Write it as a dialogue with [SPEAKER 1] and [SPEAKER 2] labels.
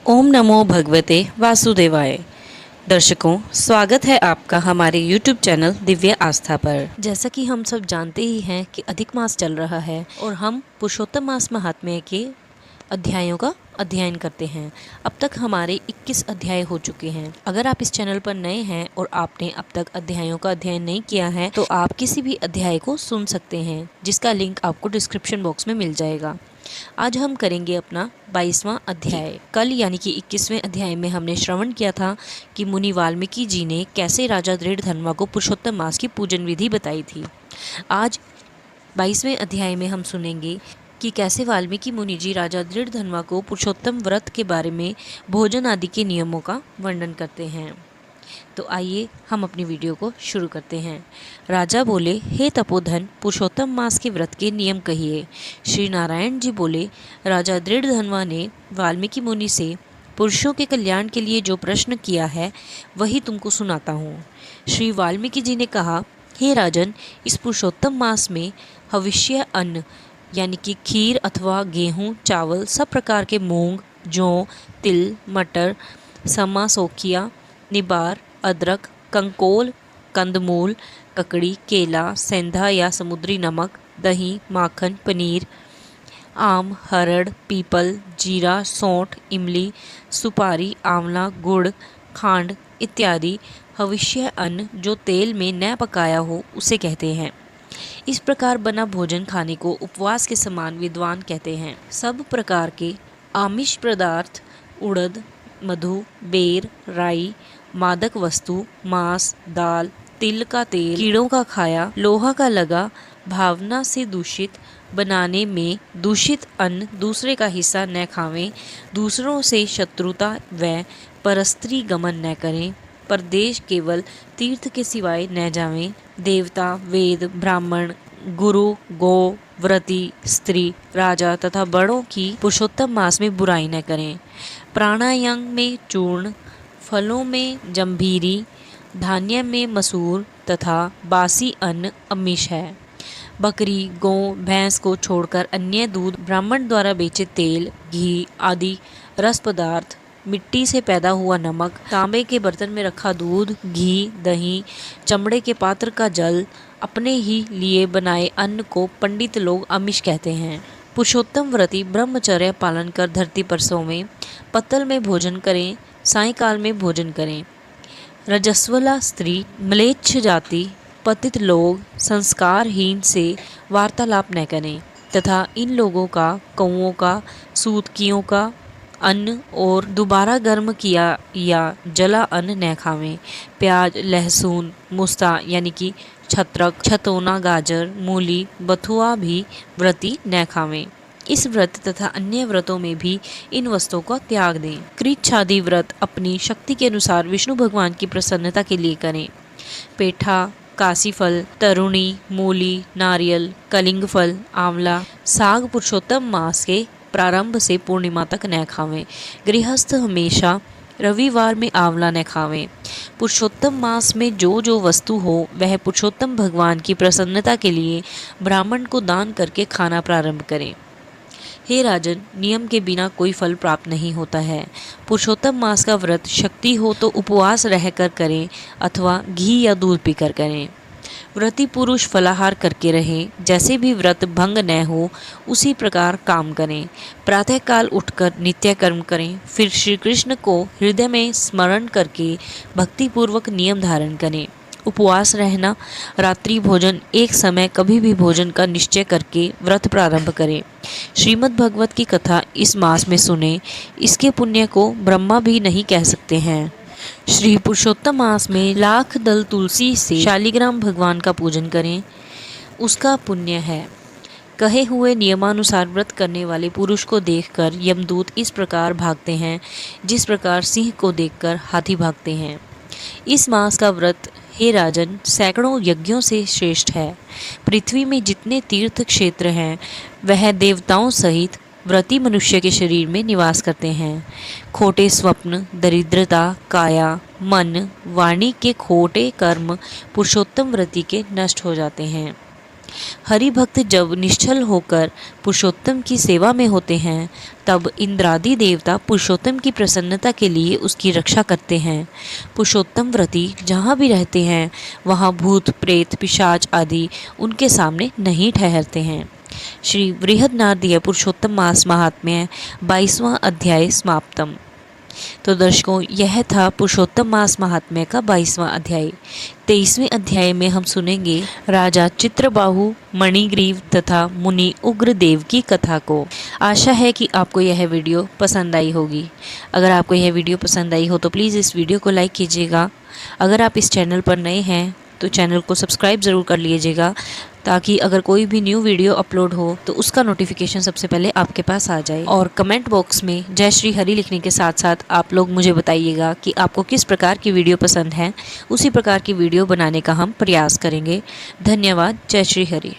[SPEAKER 1] ओम नमो भगवते वासुदेवाय। दर्शकों, स्वागत है आपका हमारे YouTube चैनल दिव्य आस्था पर। जैसा कि हम सब जानते ही हैं कि अधिक मास चल रहा है और हम पुरुषोत्तम मास महात्म्य के अध्यायों का अध्ययन करते हैं। अब तक हमारे 21 अध्याय हो चुके हैं। अगर आप इस चैनल पर नए हैं और आपने अब तक अध्यायों का अध्ययन नहीं किया है तो आप किसी भी अध्याय को सुन सकते हैं, जिसका लिंक आपको डिस्क्रिप्शन बॉक्स में मिल जाएगा। आज हम करेंगे अपना 22वां अध्याय। कल यानी कि 21वें अध्याय में हमने श्रवण किया था कि मुनि वाल्मीकि जी ने कैसे राजा दृढ़धर्मा को पुरुषोत्तम मास की पूजन विधि बताई थी। आज 22वें अध्याय में हम सुनेंगे कि कैसे वाल्मीकि मुनि जी राजा दृढ़धर्मा को पुरुषोत्तम व्रत के बारे में भोजन आदि के नियमों का वर्णन करते हैं। तो आइए हम अपनी वीडियो को शुरू करते हैं। राजा बोले, हे तपोधन, पुरुषोत्तम मास के व्रत के नियम कहिए। श्री नारायण जी बोले, राजा दृढ़धर्मा ने वाल्मीकि मुनि से पुरुषों के कल्याण के लिए जो प्रश्न किया है वही तुमको सुनाता हूँ। श्री वाल्मीकि जी ने कहा, हे राजन, इस पुरुषोत्तम मास में हविष्य अन्न यानी कि खीर अथवा गेहूँ, चावल, सब प्रकार के मूंग, जौ, तिल, मटर, समा, सोखिया, निबार, अदरक, कंकोल, कंदमूल, ककड़ी, केला, सेंधा या समुद्री नमक, दही, माखन, पनीर, आम, हरड़, पीपल, जीरा, सौंठ, इमली, सुपारी, आंवला, गुड़, खांड इत्यादि हविष्य अन्न जो तेल में न पकाया हो उसे कहते हैं। इस प्रकार बना भोजन खाने को उपवास के समान विद्वान कहते हैं। सब प्रकार के आमिष पदार्थ, उड़द, मधु, बेर, राई, मादक वस्तु, मांस, दाल, तिल का तेल, कीड़ों का खाया, लोहा का लगा, भावना से दूषित बनाने में दूषित अन्न दूसरे का हिस्सा न खावें, दूसरों से शत्रुता व परस्त्री गमन न करें, परदेश केवल तीर्थ के सिवाय न जावें, देवता, वेद, ब्राह्मण, गुरु, गौ, व्रती, स्त्री, राजा तथा बड़ों की पुरुषोत्तम मास में बुराई न करें, प्राणायाम में चूर्ण, फलों में जम्भीरी, धान्य में मसूर तथा बासी अन्न अमीष है। बकरी, गौ, भैंस को छोड़कर अन्य दूध, ब्राह्मण द्वारा बेचे तेल, घी आदि रस पदार्थ, मिट्टी से पैदा हुआ नमक, तांबे के बर्तन में रखा दूध, घी, दही, चमड़े के पात्र का जल, अपने ही लिए बनाए अन्न को पंडित लोग आमिष कहते हैं। पुरुषोत्तम व्रती ब्रह्मचर्य पालन कर धरती पर सोवें, पत्तल में भोजन करें, सायंकाल में भोजन करें। रजस्वला स्त्री, म्लेच्छ जाति, पतित लोग संस्कारहीन से वार्तालाप न करें तथा इन लोगों का, कौओं का, सूतकियों का अन्न और दोबारा गर्म किया या जला अन्न न खावें। प्याज, लहसुन, मुस्ता यानी कि छत्रक, छतोना, गाजर, मूली, बथुआ भी व्रती न खावें। इस व्रत तथा अन्य व्रतों में भी इन वस्तुओं का त्याग दें। कृच्छादि व्रत अपनी शक्ति के अनुसार विष्णु भगवान की प्रसन्नता के लिए करें। पेठा, कासी फल, तरुणी, मूली, नारियल, कलिंग फल, आंवला, साग पुरुषोत्तम मास के प्रारंभ से पूर्णिमा तक न खावें। गृहस्थ हमेशा रविवार में आंवला न खावें। पुरुषोत्तम मास में जो जो वस्तु हो वह पुरुषोत्तम भगवान की प्रसन्नता के लिए ब्राह्मण को दान करके खाना प्रारंभ करें। हे राजन, नियम के बिना कोई फल प्राप्त नहीं होता है। पुरुषोत्तम मास का व्रत शक्ति हो तो उपवास रहकर करें अथवा घी या दूध पीकर करें। व्रती पुरुष फलाहार करके रहें, जैसे भी व्रत भंग न हो उसी प्रकार काम करें। प्रातःकाल उठकर नित्य कर्म करें, फिर श्री कृष्ण को हृदय में स्मरण करके भक्तिपूर्वक नियम धारण करें। उपवास रहना, रात्रि भोजन एक समय कभी भी भोजन का निश्चय करके व्रत प्रारंभ करें। श्रीमद् भागवत की कथा इस मास में सुने, इसके पुण्य को ब्रह्मा भी नहीं कह सकते हैं। श्री पुरुषोत्तम मास में लाख दल तुलसी से शालिग्राम भगवान का पूजन करें, उसका पुण्य है। कहे हुए नियमानुसार व्रत करने वाले पुरुष को देखकर यमदूत इस प्रकार भागते हैं जिस प्रकार सिंह को देखकर हाथी भागते हैं। इस मास का व्रत, हे राजन, सैकड़ों यज्ञों से श्रेष्ठ है। पृथ्वी में जितने तीर्थ क्षेत्र हैं वह देवताओं सहित व्रती मनुष्य के शरीर में निवास करते हैं। खोटे स्वप्न, दरिद्रता, काया, मन, वाणी के खोटे कर्म पुरुषोत्तम व्रती के नष्ट हो जाते हैं। हरि भक्त जब निश्चल होकर पुरुषोत्तम की सेवा में होते हैं तब इंद्रादि देवता पुरुषोत्तम की प्रसन्नता के लिए उसकी रक्षा करते हैं। पुरुषोत्तम व्रती जहाँ भी रहते हैं वहाँ भूत प्रेत पिशाच आदि उनके सामने नहीं ठहरते हैं। श्री बृहदनारदीय पुरुषोत्तम मास महात्म्य 22वां अध्याय समाप्तम। तो दर्शकों, यह था पुरुषोत्तम मास महात्म्य का 22वां अध्याय। 23वें अध्याय में हम सुनेंगे राजा चित्रबाहु, मणिग्रीव तथा मुनि उग्रदेव की कथा को। आशा है कि आपको यह वीडियो पसंद आई होगी। अगर आपको यह वीडियो पसंद आई हो तो प्लीज़ इस वीडियो को लाइक कीजिएगा। अगर आप इस चैनल पर नए हैं तो चैनल को सब्सक्राइब ज़रूर कर लीजिएगा, ताकि अगर कोई भी न्यू वीडियो अपलोड हो तो उसका नोटिफिकेशन सबसे पहले आपके पास आ जाए। और कमेंट बॉक्स में जय श्री हरि लिखने के साथ साथ आप लोग मुझे बताइएगा कि आपको किस प्रकार की वीडियो पसंद है। उसी प्रकार की वीडियो बनाने का हम प्रयास करेंगे। धन्यवाद। जय श्री हरि।